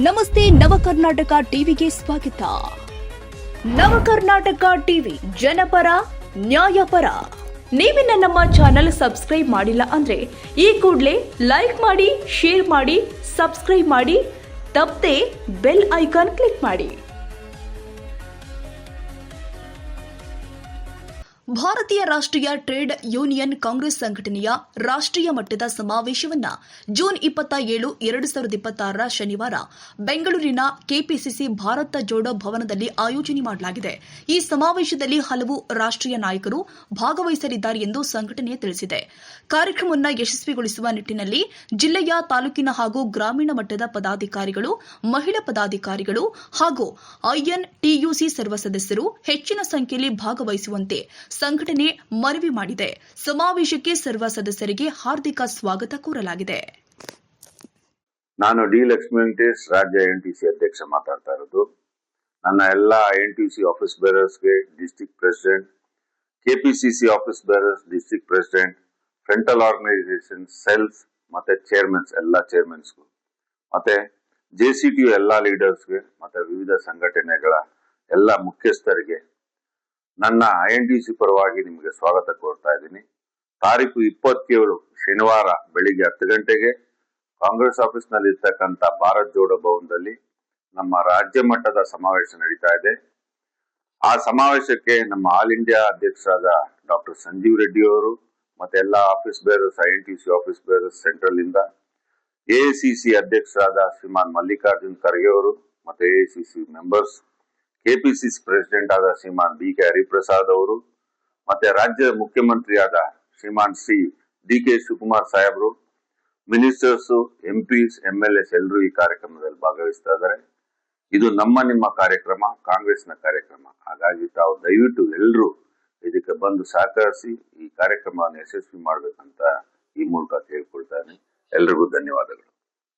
ನಮಸ್ತೆ ನವಕರ್ನಾಟಕ ಟಿವಿಗೆ ಸ್ವಾಗತ. ನವಕರ್ನಾಟಕ ಟಿವಿ ಜನಪರ ನ್ಯಾಯಪರ. ನೀವಿನ್ನ ನಮ್ಮ ಚಾನೆಲ್ ಸಬ್ಸ್ಕ್ರೈಬ್ ಮಾಡಿಲ್ಲ ಅಂದ್ರೆ ಈ ಕೂಡಲೇ ಲೈಕ್ ಮಾಡಿ, ಶೇರ್ ಮಾಡಿ, ಸಬ್ಸ್ಕ್ರೈಬ್ ಮಾಡಿ, ತಪ್ಪದೆ ಬೆಲ್ ಐಕಾನ್ ಕ್ಲಿಕ್ ಮಾಡಿ. ಭಾರತೀಯ ರಾಷ್ಟ್ರೀಯ ಟ್ರೇಡ್ ಯೂನಿಯನ್ ಕಾಂಗ್ರೆಸ್ ಸಂಘಟನೆಯ ರಾಷ್ಟ್ರೀಯ ಮಟ್ಟದ ಸಮಾವೇಶವನ್ನು ಜೂನ್ 27, 2026 ಶನಿವಾರ ಬೆಂಗಳೂರಿನ ಕೆಪಿಸಿಸಿ ಭಾರತ ಜೋಡೋ ಭವನದಲ್ಲಿ ಆಯೋಜನೆ ಮಾಡಲಾಗಿದೆ. ಈ ಸಮಾವೇಶದಲ್ಲಿ ಹಲವು ರಾಷ್ಟ್ರೀಯ ನಾಯಕರು ಭಾಗವಹಿಸಲಿದ್ದಾರೆ ಎಂದು ಸಂಘಟನೆ ತಿಳಿಸಿದೆ. ಕಾರ್ಯಕ್ರಮವನ್ನು ಯಶಸ್ವಿಗೊಳಿಸುವ ನಿಟ್ಟಿನಲ್ಲಿ ಜಿಲ್ಲೆಯ ತಾಲೂಕಿನ ಹಾಗೂ ಗ್ರಾಮೀಣ ಮಟ್ಟದ ಪದಾಧಿಕಾರಿಗಳು, ಮಹಿಳಾ ಪದಾಧಿಕಾರಿಗಳು ಹಾಗೂ ಐಎನ್ಟಿಯುಸಿ ಸರ್ವ ಸದಸ್ಯರು ಹೆಚ್ಚಿನ ಸಂಖ್ಯೆಯಲ್ಲಿ ಭಾಗವಹಿಸುವಂತೆ ಸಂಘಟನೆ ಮನವಿ ಮಾಡಿದೆ. ಸಮಾವೇಶಕ್ಕೆ ಸರ್ವ ಸದಸ್ಯರಿಗೆ ಹಾರ್ದಿಕ ಸ್ವಾಗತ ಕೋರಲಾಗಿದೆ. ನಾನು ಡಿ ಲಕ್ಷ್ಮೀ ವೆಂಕಟೇಶ್, ರಾಜ್ಯ ಐಎನ್ಟಿಸಿ ಅಧ್ಯಕ್ಷ ಮಾತಾಡ್ತಾ ಇರೋದು. ನನ್ನ ಎಲ್ಲ ಐಎನ್ಟಿಸಿ ಆಫೀಸ್ ಬೇರರ್ಸ್ಗೆ, district president, KPCC office bearers, district president, frontal organisation, cells ಮತ್ತೆ ಚೇರ್ಮನ್ಸ್, ಎಲ್ಲ ಚೇರ್ಮನ್ಸ್ಗೂ, ಮತ್ತೆ ಜೆಸಿಟಿಯು ಎಲ್ಲ ಲೀಡರ್ಸ್ಗೆ, ಮತ್ತೆ ವಿವಿಧ ಸಂಘಟನೆಗಳ ಎಲ್ಲ ಮುಖ್ಯಸ್ಥರಿಗೆ ನನ್ನ ಐಎನ್ಟಿಸಿ ಪರವಾಗಿ ನಿಮಗೆ ಸ್ವಾಗತ ಕೋರ್ತಾ ಇದ್ದೀನಿ. ತಾರೀಕು 27 ಶನಿವಾರ ಬೆಳಿಗ್ಗೆ 10 ಗಂಟೆಗೆ ಕಾಂಗ್ರೆಸ್ ಆಫೀಸ್ ನಲ್ಲಿ ಇರ್ತಕ್ಕಂಥ ಭಾರತ್ ಜೋಡೋ ಭವನದಲ್ಲಿ ನಮ್ಮ ರಾಜ್ಯ ಮಟ್ಟದ ಸಮಾವೇಶ ನಡೀತಾ ಇದೆ. ಆ ಸಮಾವೇಶಕ್ಕೆ ನಮ್ಮ ಆಲ್ ಇಂಡಿಯಾ ಅಧ್ಯಕ್ಷರಾದ ಡಾಕ್ಟರ್ ಸಂಜೀವ್ ರೆಡ್ಡಿ ಅವರು ಮತ್ತೆ ಎಲ್ಲ office bearers, INTUC office bearers central ಇಂದ, ಎಐಸಿಸಿ ಅಧ್ಯಕ್ಷರಾದ ಶ್ರೀಮಾನ್ ಮಲ್ಲಿಕಾರ್ಜುನ್ ಖರ್ಗೆ ಅವರು ಮತ್ತೆ ಎಐಸಿಸಿ ಮೆಂಬರ್ಸ್, ಕೆಪಿಸಿಸಿ ಪ್ರೆಸಿಡೆಂಟ್ ಆದ ಶ್ರೀಮಾನ್ ಬಿ.ಕೆ. ಹರಿಪ್ರಸಾದ್ ಅವರು ಮತ್ತೆ ರಾಜ್ಯ ಮುಖ್ಯಮಂತ್ರಿಯಾದ ಶ್ರೀಮಾನ್ ಶ್ರೀ ಡಿ.ಕೆ. ಶಿವಕುಮಾರ್ ಸಾಹೇಬರು, ಮಿನಿಸ್ಟರ್ಸ್, ಎಂಪಿಸ್, ಎಂಎಲ್ಎಸ್ ಎಲ್ಲರೂ ಈ ಕಾರ್ಯಕ್ರಮದಲ್ಲಿ ಭಾಗವಹಿಸ್ತಾ ಇದ್ದಾರೆ. ಇದು ನಿಮ್ಮ ಕಾರ್ಯಕ್ರಮ, ಕಾಂಗ್ರೆಸ್ನ ಕಾರ್ಯಕ್ರಮ. ಹಾಗಾಗಿ ತಾವು ದಯವಿಟ್ಟು ಎಲ್ಲರೂ ಇದಕ್ಕೆ ಬಂದು ಸಹಕರಿಸಿ ಈ ಕಾರ್ಯಕ್ರಮವನ್ನು ಯಶಸ್ವಿ ಮಾಡಬೇಕಂತ ಈ ಮೂಲಕ ಕೇಳ್ಕೊಳ್ತಾ ಇದ್ದೀನಿ. ಎಲ್ರಿಗೂ ಧನ್ಯವಾದಗಳು.